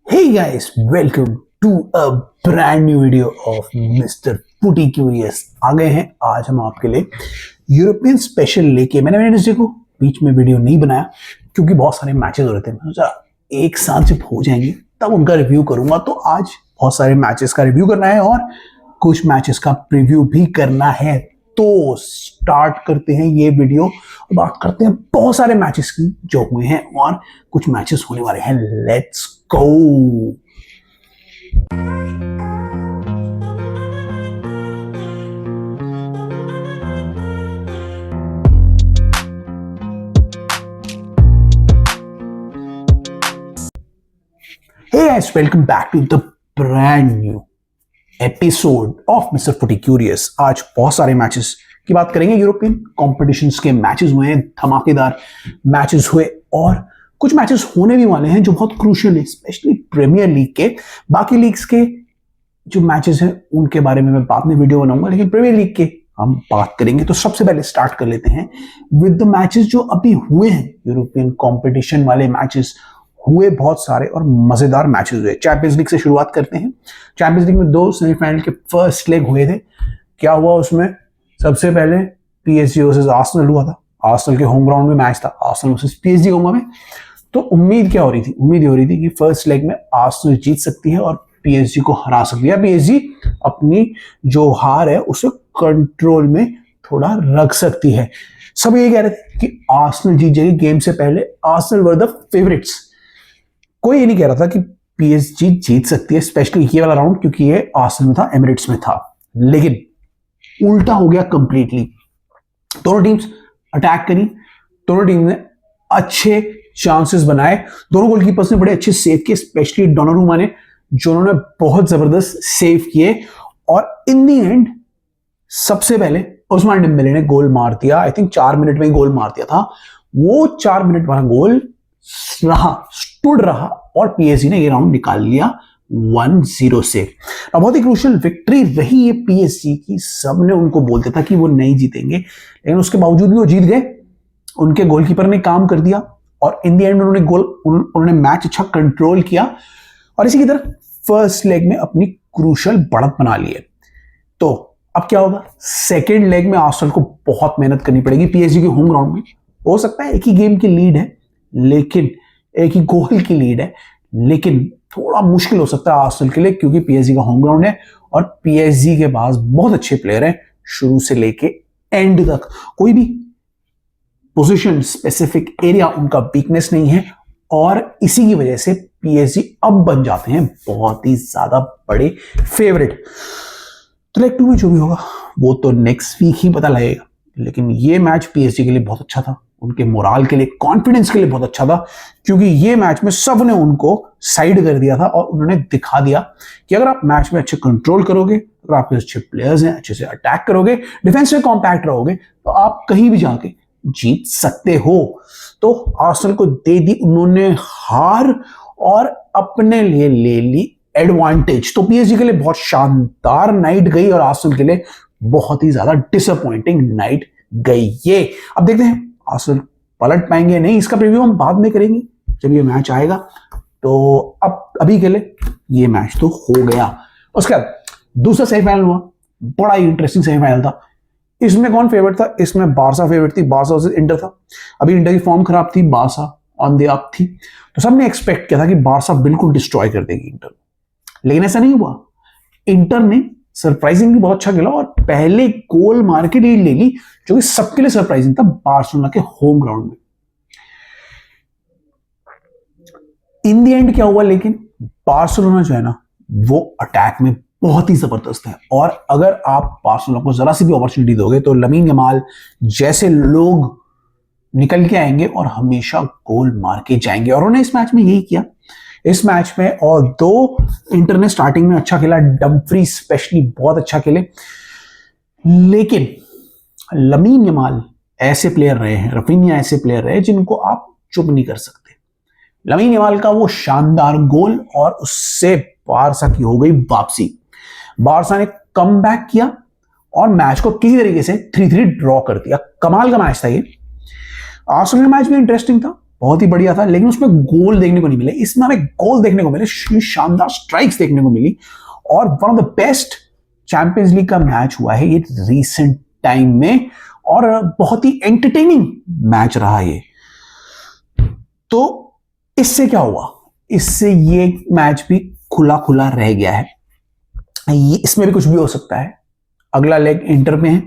Hey guys, welcome to a brand new video of Mr. Footy Curious। आ गए हैं आज हम आपके लिए यूरोपियन स्पेशल लेके। मैंने वेडनेसडे को बीच में वीडियो नहीं बनाया क्योंकि बहुत सारे मैचेस हो रहे थे। मैंने सोचा एक साथ जब हो जाएंगे तब उनका रिव्यू करूंगा। तो आज बहुत सारे मैचेस का रिव्यू करना है और कुछ मैचेस का प्रीव्यू भी करना है। तो स्टार्ट करते हैं ये वीडियो और बात करते हैं बहुत सारे मैचेस की जो हुए हैं और कुछ मैचेस होने वाले हैं। Let's go. Hey guys, welcome back to the brand new episode of mister फुटी क्यूरियस। आज बहुत सारे मैचेस की बात करेंगे। यूरोपियन कॉम्पिटिशन्स के मैचेस हुए हैं, धमाकेदार मैचेस हुए और कुछ मैचेस होने भी वाले हैं जो बहुत क्रूशियल है, स्पेशली प्रीमियर लीग के। बाकी लीग्स के जो मैचेस हैं उनके बारे में मैं बाद में वीडियो बनाऊंगा, लेकिन प्रीमियर लीग के हम बात करेंगे। तो सबसे पहले स्टार्ट कर लेते हैं विद द मैचेस जो अभी हुए हैं। यूरोपियन कॉम्पिटिशन वाले मैचेस हुए बहुत सारे और मजेदार मैचेस हुए। चैंपियंस लीग से शुरुआत करते हैं। चैंपियंस लीग में दो सेमीफाइनल के फर्स्ट लेग हुए थे। क्या हुआ उसमें? सबसे पहले पीएसजी वर्सेस आर्सेनल हुआ था। आर्सेनल के होम ग्राउंड में मैच था, आर्सेनल वर्सेस पीएसजी कहूंगा मैं। तो उम्मीद क्या हो रही थी? उम्मीद हो रही थी कि फर्स्ट लेग में आर्सेनल जीत सकती है और पीएसजी को हरा सकती है। पीएसजी अपनी जो हार है उसे कंट्रोल में थोड़ा रख सकती है। सब ये कह रहे थे कि आर्सेनल जीत जाएगी। गेम से पहले आर्सेनल वर द फेवरेट्स। कोई ये नहीं कह रहा था कि पीएसजी जीत सकती है, स्पेशली ये वाला राउंड, क्योंकि ये आर्सेनल में था, एमिरेट्स में था। लेकिन उल्टा हो गया कंप्लीटली। दोनों टीम्स अटैक करी, दोनों टीम ने अच्छे चांसेस बनाए, दोनों गोलकीपर्स ने बड़े अच्छे सेव किए, स्पेशली डोनारुमा ने, जो उन्होंने बहुत जबरदस्त सेव किए। और इन दी एंड सबसे पहले उस्मान डेम्बेले ने गोल मार दिया। आई थिंक 4 मिनट में ही गोल मार दिया था। वो 4 मिनट वाला गोल स्टूड रहा और पीएसजी ने ये राउंड निकाल लिया 1-0 से। बहुत ही क्रूशियल विक्ट्री रही ये पीएसजी की। सबने उनको बोलते था कि वो नहीं जीतेंगे, लेकिन उसके बावजूद भी वो जीत गए। उनके गोलकीपर ने काम कर दिया और इन द एंड उन्होंने मैच अच्छा कंट्रोल किया और इसी की तरह फर्स्ट लेग में अपनी क्रूशियल बढ़त बना ली है। तो अब क्या होगा? सेकेंड लेग में आर्सेनल को बहुत मेहनत करनी पड़ेगी पीएसजी के होम ग्राउंड में। हो सकता है एक ही गेम की लीड है, लेकिन एक ही गोल की लीड है, लेकिन थोड़ा मुश्किल हो सकता है आर्सेनल के लिए, क्योंकि पीएसजी का होम ग्राउंड है और पीएसजी के पास बहुत अच्छे प्लेयर हैं शुरू से लेके एंड तक। कोई भी पोजीशन, स्पेसिफिक एरिया उनका वीकनेस नहीं है और इसी की वजह से पीएसजी अब बन जाते हैं बहुत ही ज्यादा बड़े फेवरेट। तो लेग 2 में जो भी होगा वो तो नेक्स्ट वीक ही पता लगेगा, लेकिन ये मैच पीएसजी के लिए बहुत अच्छा था, उनके मोराल के लिए, कॉन्फिडेंस के लिए बहुत अच्छा था, क्योंकि ये मैच में सब ने उनको साइड कर दिया था और उन्होंने दिखा दिया कि अगर आप मैच में अच्छे कंट्रोल करोगे, अगर आपके अच्छे प्लेयर्स हैं, अच्छे से अटैक करोगे, डिफेंस में कॉम्पैक्ट रहोगे, तो आप कहीं भी जाके जीत सकते हो। तो आर्सेनल को दे दी उन्होंने हार और अपने लिए ले ली एडवांटेज। तो पीएसजी के लिए बहुत शानदार नाइट गई और आर्सेनल के लिए बहुत ही ज्यादा डिसअपॉइंटिंग नाइट गई। ये अब देखते हैं आर्सेनल पलट पाएंगे नहीं, इसका प्रीव्यू हम बाद में करेंगे जब ये मैच आएगा। तो अब अभी के लिए ये मैच तो हो गया। उसके बाद दूसरा सेमीफाइनल हुआ, बड़ा ही इंटरेस्टिंग सेमीफाइनल था। इसमें कौन फेवरेट था? इसमें बारसा फेवरेट थी, बारसा वर्सेस इंटर था। अभी इंटर की फॉर्म खराब थी, बारसा ऑन द अप थी, तो सबने एक्सपेक्ट किया था कि बारसा बिल्कुल डिस्ट्रॉय कर देगी इंटर, लेकिन ऐसा नहीं हुआ। इंटर ने सरप्राइजिंगली बहुत अच्छा खेला और पहले गोल मार के लीड ले ली, जो कि सबके लिए सरप्राइजिंग था बार्सिलोना के होम ग्राउंड में। इन द एंड क्या हुआ? लेकिन बार्सिलोना जो है ना, वो अटैक में बहुत ही जबरदस्त है और अगर आप बार्सिलोना को जरा सी भी अपॉर्चुनिटी दोगे तो लमीन यमाल जैसे लोग निकल के आएंगे और हमेशा गोल मार के जाएंगे, और उन्होंने इस मैच में यही किया। इस मैच में और दो इंटर ने स्टार्टिंग में अच्छा खेला, डम्फ्री स्पेशली बहुत अच्छा खेले, लेकिन लमीन यमाल ऐसे प्लेयर रहे हैं, रफीनिया ऐसे प्लेयर रहे जिनको आप चुप नहीं कर सकते। लमीन यमाल का वो शानदार गोल और उससे बारसा की हो गई वापसी। बारसा ने कम बैक किया और मैच को किसी तरीके से 3-3 ड्रॉ कर दिया। कमाल का मैच था ये। आर्सेनल का मैच भी इंटरेस्टिंग था, बहुत ही बढ़िया था, लेकिन उसमें गोल देखने को नहीं मिले। इसमें हमें गोल देखने को मिले, शानदार स्ट्राइक्स देखने को मिली, और one of the best champions league का मैच हुआ है ये रिसेंट टाइम में, और बहुत ही एंटरटेनिंग मैच रहा ये। तो इससे क्या हुआ, इससे ये मैच भी खुला खुला रह गया है। इसमें भी कुछ भी हो सकता है। अगला लेग इंटर में है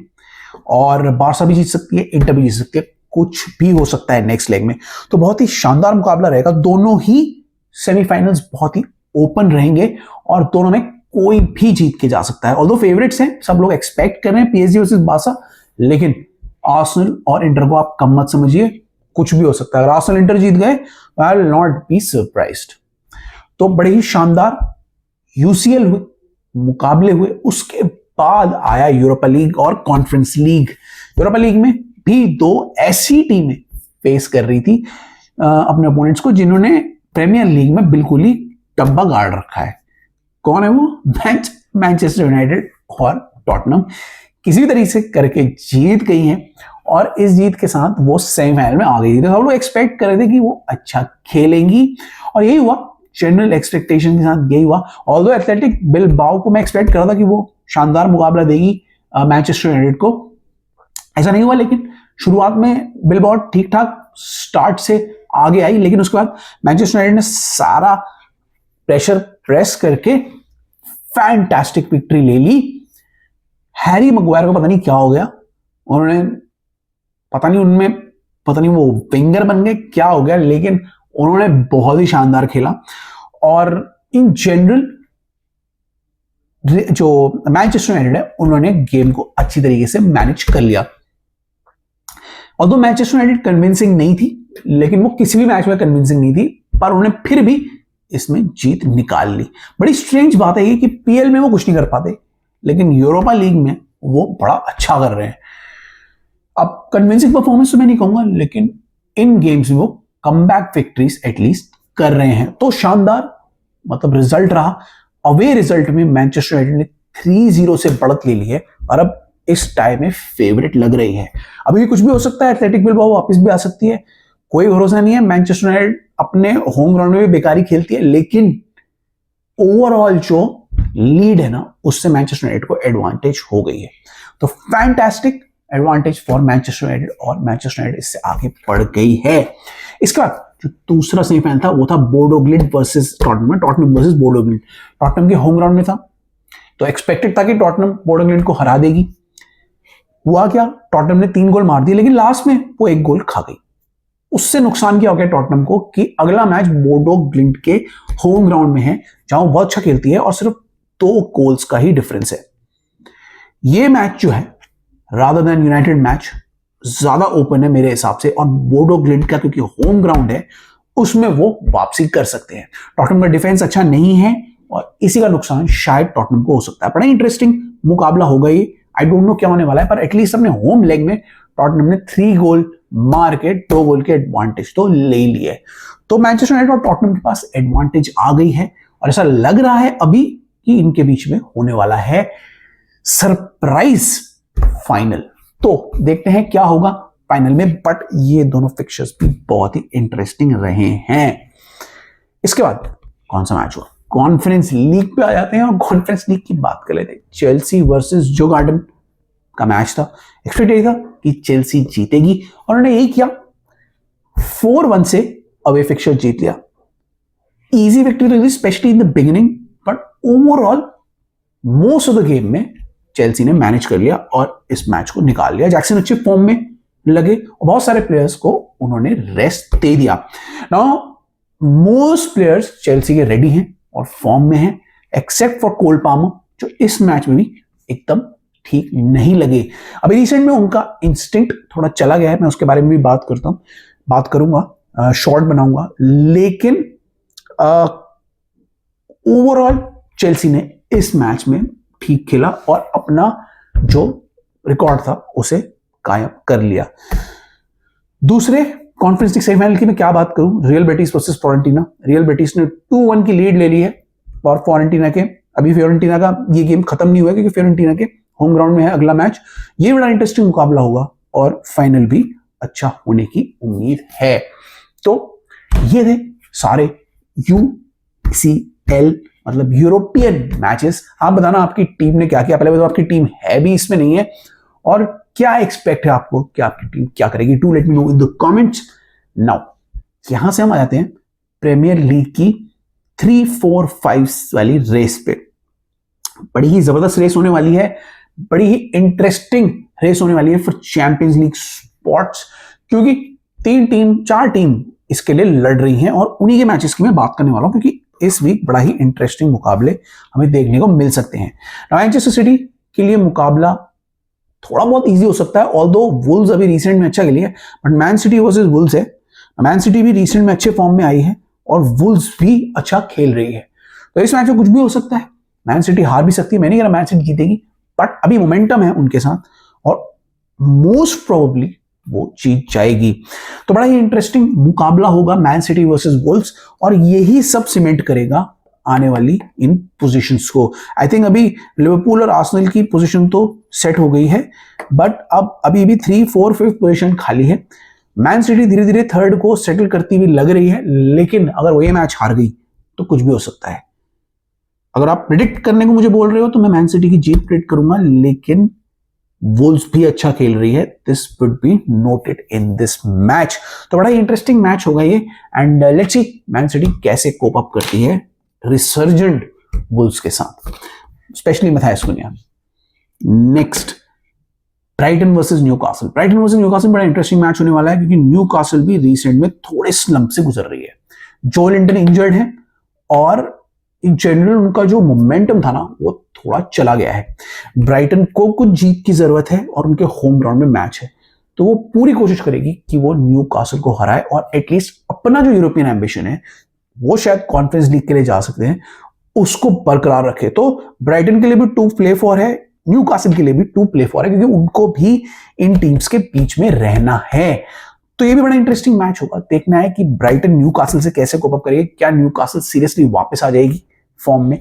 और बारसा भी जीत सकती है, इंटर भी जीत सकती है, कुछ भी हो सकता है नेक्स्ट लेग में। तो बहुत ही शानदार मुकाबला रहेगा। दोनों ही सेमीफाइनल्स बहुत ही ओपन रहेंगे और दोनों में कोई भी जीत के जा सकता है। ऑल्दो फेवरेट्स हैं, सब लोग एक्सपेक्ट कर रहे हैं पीएसजी वर्सेस बारसा, लेकिन आर्सेनल और इंटर को आप कम मत समझिए, कुछ भी हो सकता है। अगर आर्सेनल इंटर जीत गए, I will not be surprised. तो बड़े ही शानदार यूसीएल हुए, मुकाबले हुए। उसके बाद आया यूरोपा लीग और कॉन्फ्रेंस लीग। यूरोपा लीग में भी दो ऐसी टीमें फेस कर रही थी अपने अपोनेंट्स को जिन्होंने प्रीमियर लीग में बिल्कुल ही डब्बा गाड़ रखा है। कौन है वो? मैनचेस्टर यूनाइटेड और टॉटनम किसी भी तरीके से करके जीत गई हैं, और इस जीत के साथ वो सेमीफाइनल में आ गई थी। तो हम लोग एक्सपेक्ट कर रहे थे कि वो अच्छा खेलेंगी, और यही हुआ। जनरल एक्सपेक्टेशन के साथ यही हुआ। ऑल्दो एथलेटिक बिलबाओ को मैं एक्सपेक्ट कर रहा था कि वो शानदार मुकाबला देगी मैनचेस्टर यूनाइटेड को, ऐसा नहीं हुआ। लेकिन शुरुआत में बिलबाओ ठीक ठाक स्टार्ट से आगे आई, लेकिन उसके बाद मैनचेस्टर यूनाइटेड ने सारा प्रेशर प्रेस करके फैंटास्टिक विक्ट्री ले ली। हैरी मैग्वायर को पता नहीं क्या हो गया, उन्होंने पता नहीं वो विंगर बन गए, क्या हो गया, लेकिन उन्होंने बहुत ही शानदार खेला। और इन जनरल जो मैनचेस्टर यूनाइटेड है, उन्होंने गेम को अच्छी तरीके से मैनेज कर लिया। ऑल्दो मैनचेस्टर यूनाइटेड कन्विंसिंग नहीं थी, लेकिन वो किसी भी मैच में कन्विंसिंग नहीं थी, पर उन्होंने फिर भी इसमें जीत निकाल ली। बड़ी स्ट्रेंज बात है ये कि पीएल में वो कुछ नहीं कर पाते, लेकिन यूरोपा लीग में वो बड़ा अच्छा कर रहे हैं। अब कन्विंसिंग परफॉर्मेंस तो मैं नहीं कहूंगा, लेकिन इन गेम्स में वो कमबैक विक्ट्रीज एटलीस्ट कर रहे हैं। तो शानदार मतलब रिजल्ट रहा। अवे रिजल्ट में मैनचेस्टर यूनाइटेड ने 3-0 से बढ़त ले ली है, और अब इस टाइम में फेवरेट लग रही है। अभी कुछ भी हो सकता है, एथलेटिक बिलबाओ वापस भी आ सकती है, कोई भरोसा नहीं है। मैनचेस्टर यूनाइटेड अपने होम ग्राउंड में भी बेकारी खेलती है, लेकिन ओवरऑल जो लीड है ना, उससे मैनचेस्टर यूनाइटेड को एडवांटेज हो गई है। तो fantastic advantage for Manchester United, और मैनचेस्टर यूनाइटेड इससे आगे बढ़ गई है। इसके बाद जो दूसरा सेमीफाइनल था वो था Bodo glint versus Tottenham, Tottenham versus Bodo glint. Tottenham के होम ग्राउंड में था, तो एक्सपेक्टेड था कि टॉटनम बोडो ग्लिंट को हरा देगी। हुआ क्या, टॉटनम ने 3 गोल मार दिए, लेकिन लास्ट में वो 1 गोल खा गई। उससे नुकसान क्या हो गया टॉटनम को कि अगला मैच बोडो ग्लिंट के होम ग्राउंड में है, जहां वो बहुत अच्छा खेलती है, और सिर्फ 2 गोल्स का ही डिफरेंस है। ये मैच जो है रादर देन यूनाइटेड मैच ज्यादा ओपन है मेरे हिसाब से, और बोडो ग्लिंट का क्योंकि होम ग्राउंड है, उसमें वो वापसी कर सकते हैं। टॉटनम का डिफेंस अच्छा नहीं है, और इसी का नुकसान शायद टॉटनम को हो सकता है। बड़ा इंटरेस्टिंग मुकाबला होगा ये। आई डोंट नो क्या होने वाला है, पर एटलीस्ट अपने होम लेग में टॉटनम ने 3 गोल मार के 2 गोल के एडवांटेज तो ले लिए। तो मैनचेस्टर यूनाइटेड और टॉटनम के पास एडवांटेज आ गई है, और ऐसा लग रहा है अभी कि इनके बीच में होने वाला है सरप्राइज फाइनल। तो देखते हैं क्या होगा फाइनल में, बट ये दोनों फिक्चर्स भी बहुत ही इंटरेस्टिंग रहे हैं। इसके बाद कौन सा मैच हुआ, कॉन्फ्रेंस लीग पे आ जाते हैं, और कॉन्फ्रेंस लीग की बात कर लेते हैं। चेल्सी वर्सेस जो गार्डन का मैच था। एक्सपेक्ट यही था कि चेल्सी जीतेगी, और उन्होंने यही किया, 4-1 से अवे फिक्चर जीत लिया। इजी विक्ट्री तो specially in the beginning, but overall most of the game में चेल्सी ने मैनेज कर लिया और इस मैच को निकाल लिया। जैक्सन अच्छे फॉर्म में लगे, और बहुत सारे प्लेयर्स को उन्होंने रेस्ट दे दिया। नाउ मोस्ट प्लेयर्स चेल्सी के रेडी हैं और फॉर्म में हैं, एक्सेप्ट फॉर कोल पामर, जो इस मैच में भी एकदम ठीक नहीं लगे। अभी रिसेंट में उनका इंस्टिंक्ट थोड़ा चला गया है, मैं उसके बारे में भी बात करूंगा, शॉर्ट बनाऊंगा। लेकिन ओवरऑल चेल्सी ने इस मैच में ठीक खेला और अपना जो रिकॉर्ड था उसे कायम कर लिया। दूसरे कॉन्फ्रेंस लीग सेमीफाइनल की मैं क्या बात करूं, real Betis versus Fiorentina. Real Betis ने 2-1 की लीड ले ली है, और फ्लोरेंटीना के अभी फ्योरेंटीना का ये गेम खत्म नहीं हुआ, क्योंकि फ्योरेंटीना के होम ग्राउंड में है अगला मैच। ये बड़ा इंटरेस्टिंग मुकाबला होगा, और फाइनल भी अच्छा होने की उम्मीद है। तो ये थे सारे UCL मतलब यूरोपियन मैचेस। आप बताना आपकी टीम ने क्या किया, पहले बताओ आपकी टीम है भी इसमें नहीं है, और क्या एक्सपेक्ट है आपको कि आपकी टीम क्या करेगी। To let me know in the comments. Now यहां से हम आ जाते हैं प्रीमियर लीग की 3, 4, 5 वाली रेस पे। बड़ी ही जबरदस्त रेस होने वाली है, बड़ी ही इंटरेस्टिंग रेस होने वाली है फॉर चैंपियंस लीग स्पॉट्स, क्योंकि 4 टीम इसके लिए लड़ रही हैं और उन्हीं के मैचेस की मैं बात करने वाला हूं, क्योंकि इस वीक बड़ा ही इंटरेस्टिंग मुकाबले हमें देखने को मिल सकते हैं। मैनचेस्टर सिटी के लिए मुकाबला थोड़ा बहुत इजी हो सकता है, ऑल्दो वुल्व्स अभी रिसेंट में अच्छा खेली है, but man city versus Wolves है। मैन सिटी भी रिसेंट में अच्छे फॉर्म में आई है और वुल्व्स भी अच्छा खेल रही है, तो इस मैच में कुछ भी हो सकता है। मैन सिटी हार भी सकती है, मैं नहीं कह रहा मैन सिटी जीतेगी, बट अभी मोमेंटम है उनके साथ और मोस्ट प्रोबेबली वो जीत जाएगी। तो बड़ा ही इंटरेस्टिंग मुकाबला होगा मैन सिटी वर्सेस वुल्व्स, और यही सब सीमेंट करेगा आने वाली इन पोजीशंस को। आई थिंक अभी लिवरपूल और आर्सेनल की पोजीशन तो सेट हो गई है, बट अब अभी भी 3, 4, 5 पोजीशन खाली है। मैन सिटी धीरे धीरे थर्ड को सेटल करती हुई लग रही है, लेकिन अगर वो ये मैच हार गई तो कुछ भी हो सकता है। अगर आप प्रिडिक्ट करने को मुझे बोल रहे हो तो मैं मैन सिटी की जीत प्रिडिक्ट करूंगा, लेकिन वुल्व्स भी अच्छा खेल रही है, this would be noted in this match. तो बड़ा ही इंटरेस्टिंग मैच होगा ये, and let's see Man City कैसे कोप अप करती है रिसर्जेंट वुल्व्स के साथ, especially Matheus Cunha. Next Brighton versus Newcastle. Brighton versus Newcastle बड़ा इंटरेस्टिंग मैच होने वाला है, क्योंकि न्यूकासल भी रिसेंट में थोड़े स्लंप से गुजर रही है। जोएल लिंटन इंजर्ड है और इन जनरल उनका जो मोमेंटम था ना वो थोड़ा चला गया है। ब्राइटन को कुछ जीत की जरूरत है और उनके होम ग्राउंड में मैच है, तो वो पूरी कोशिश करेगी कि वो न्यूकासल को हराए और एटलीस्ट अपना जो यूरोपियन एम्बिशन है, वो शायद कॉन्फ्रेंस लीग के लिए जा सकते हैं, उसको बरकरार रखे। तो ब्राइटन के लिए भी 2 प्ले फॉर है, न्यूकासल के लिए भी 2 प्ले फॉर है, क्योंकि उनको भी इन टीम्स के बीच में रहना है। तो ये भी बड़ा इंटरेस्टिंग मैच होगा, देखना है कि ब्राइटन न्यूकासल से कैसे कोप अप करेगी। क्या न्यूकासल सीरियसली वापस आ जाएगी फॉर्म में,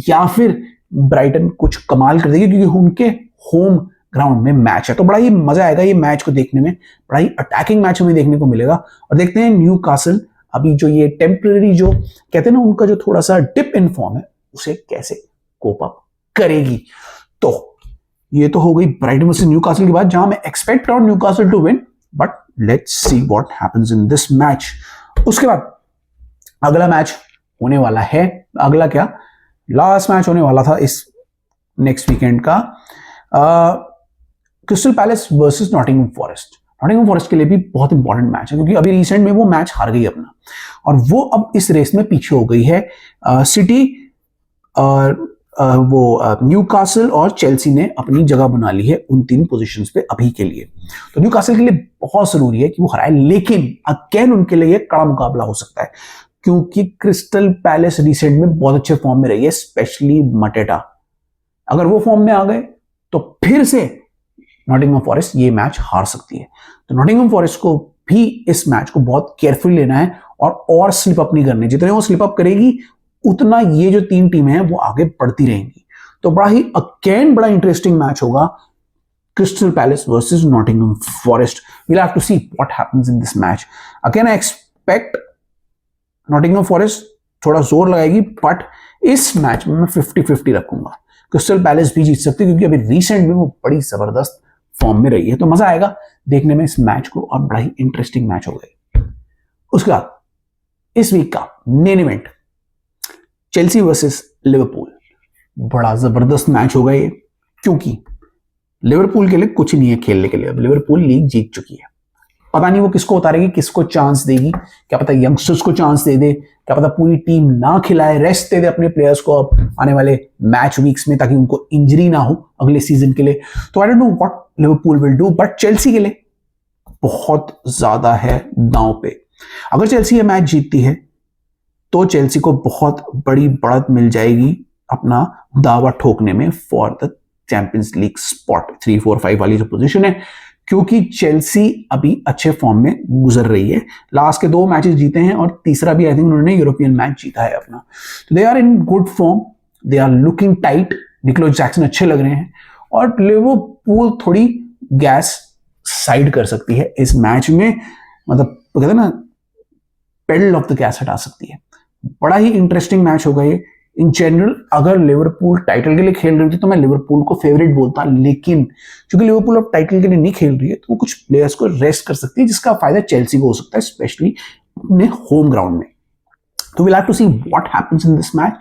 या फिर ब्राइटन कुछ कमाल कर देगी, क्योंकि उनके होम ग्राउंड में मैच है। तो बड़ा ही मजा आएगा ये मैच को देखने में, बड़ा ही अटैकिंग मैच हमें देखने को मिलेगा। और देखते हैं न्यूकासल अभी जो ये टेम्पररी जो कहते हैं ना उनका जो थोड़ा सा डिप इन फॉर्म है, उसे कैसे कोप अप करेगी। तो ये तो हो गई ब्राइटन वर्सेस न्यूकासल की बात, जहां मैं एक्सपेक्ट और Newcastle to win, but let's see what happens in this match. उसके बाद अगला मैच होने वाला है, अगला क्या लास्ट मैच होने वाला था इस नेक्स्ट वीकेंड का, crystal Palace versus Nottingham forest. Nottingham forest के लिए भी बहुत इंपॉर्टेंट मैच है, क्योंकि अभी रिसेंट में वो मैच हार गई अपना, और वो अब इस रेस में पीछे हो गई है। सिटी और वो न्यूकासल और चेल्सी ने अपनी जगह बना ली है उन 3 पोजीशंस पे अभी के लिए। तो न्यूकासल के लिए बहुत जरूरी है कि वो हराए, लेकिन अगेन उनके लिए एक कड़ा मुकाबला हो सकता है, क्योंकि क्रिस्टल पैलेस रिसेंट में बहुत अच्छे फॉर्म में रही है, स्पेशली मटेटा। अगर वो फॉर्म में आ गए तो फिर से नॉटिंघम फॉरेस्ट ये मैच हार सकती है। तो नॉटिंघम फॉरेस्ट को भी इस मैच को बहुत केयरफुल लेना है और स्लिप अप नहीं करने। जितने वो स्लिप अप करेगी उतना ये जो 3 टीमें हैं वो आगे बढ़ती रहेंगी। तो बड़ा ही अगेन बड़ा इंटरेस्टिंग मैच होगा, Crystal Palace versus Nottingham Forest. We'll have to see what happens in this match. Again I expect Nottingham Forest थोड़ा जोर लगाएगी, बट इस मैच में मैं 50-50 रखूंगा। क्रिस्टल पैलेस भी जीत सकती है, क्योंकि अभी रिसेंट में वो बड़ी जबरदस्त फॉर्म में रही है। तो मजा आएगा देखने में इस मैच को, और बड़ा ही इंटरेस्टिंग मैच होगा। उसके बाद इस वीक का main event Chelsea versus Liverpool. बड़ा जबरदस्त मैच होगा ये, क्योंकि लिवरपूल के लिए कुछ नहीं है खेलने के लिए। अब लिवरपूल लीग जीत चुकी है, पता नहीं वो किसको उतारेगी, किसको चांस देगी। क्या पता यंगस्टर्स को चांस दे दे, क्या पता पूरी टीम ना खिलाए, रेस्ट दे दे अपने प्लेयर्स को अब आने वाले मैच वीक्स में, ताकि उनको इंजरी ना हो अगले सीजन के लिए। तो I don't know what Liverpool will do, but Chelsea के लिए बहुत ज्यादा है दांव पे। अगर चेल्सी ये मैच जीतती है तो चेल्सी को बहुत बड़ी बढ़त मिल जाएगी अपना दावा ठोकने में for the champions league spot 3, 4, 5 वाली जो पोजीशन है, क्योंकि चेल्सी अभी अच्छे फॉर्म में गुजर रही है। लास्ट के 2 मैचेस जीते हैं और तीसरा भी आई थिंक उन्होंने यूरोपियन मैच जीता है अपना। तो they are in good form, they are looking tight. Nicolas Jackson अच्छे लग रहे हैं, और लिवरपूल थोड़ी गैस साइड कर सकती है इस मैच में। मतलब कहते हैं ना पेडल ऑफ द गैस हटा सकती है। बड़ा ही इंटरेस्टिंग मैच होगा ये। इन जनरल अगर लिवरपूल टाइटल के लिए खेल रही थी तो मैं लिवरपूल को फेवरेट बोलता, लेकिन क्योंकि लिवरपूल अब टाइटल के लिए नहीं खेल रही है तो वो कुछ प्लेयर्स को रेस्ट कर सकती है, जिसका फायदा चेल्सी को हो सकता है, स्पेशली अपने होम ग्राउंड में। तो we like to see what happens in this match,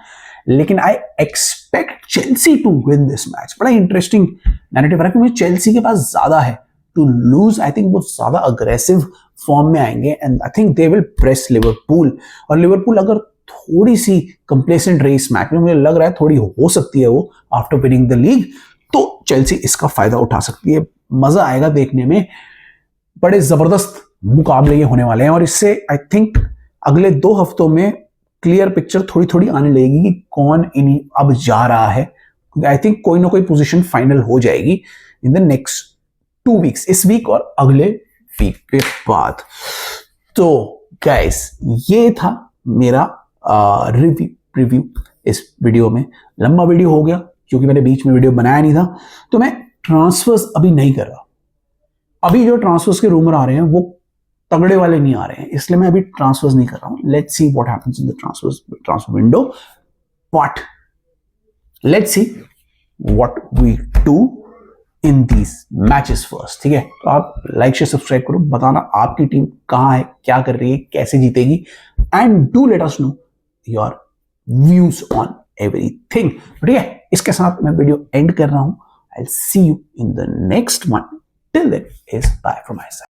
लेकिन I expect Chelsea to win this match. बड़ा इंटरेस्टिंग नैरेटिव है क्योंकि चेल्सी के पास ज्यादा है टू लूज। आई थिंक वो ज्यादा अग्रेसिव फॉर्म में आएंगे and I think they will press Liverpool. और लिवरपूल अगर थोड़ी सी कंप्लेसेंट रही इस मैच में, मुझे लग रहा है थोड़ी हो सकती है वो आफ्टर विनिंग द लीग, तो चेल्सी इसका फायदा उठा सकती है। मजा आएगा देखने में, बड़े जबरदस्त मुकाबले ये होने वाले हैं और इससे आई थिंक अगले 2 हफ्तों में क्लियर पिक्चर थोड़ी थोड़ी आने लगेगी कि कौन इन अब जा रहा है। आई थिंक कोई ना कोई पोजीशन फाइनल हो जाएगी इन द नेक्स्ट 2 वीक्स, इस वीक और अगले वीक के बाद। तो गाइस ये था मेरा रिव्यू इस वीडियो में। लंबा वीडियो हो गया क्योंकि मैंने बीच में वीडियो बनाया नहीं था, तो मैं ट्रांसफर्स अभी नहीं कर रहा। अभी जो ट्रांसफर्स के रूमर आ रहे हैं वो तगड़े वाले नहीं आ रहे हैं, इसलिए मैं अभी ट्रांसफर्स नहीं कर रहा हूं। Let's see what happens in the transfer window, but let's see what we do in these matches first. ठीक है, तो आप लाइक शेयर सब्सक्राइब करो, बताना आपकी टीम कहां है, क्या कर रही है, कैसे जीतेगी, and do let us know your views on everything. ठीक है, इसके साथ मैं वीडियो एंड कर रहा हूं। I will see you in the next one. Till then is bye from my side.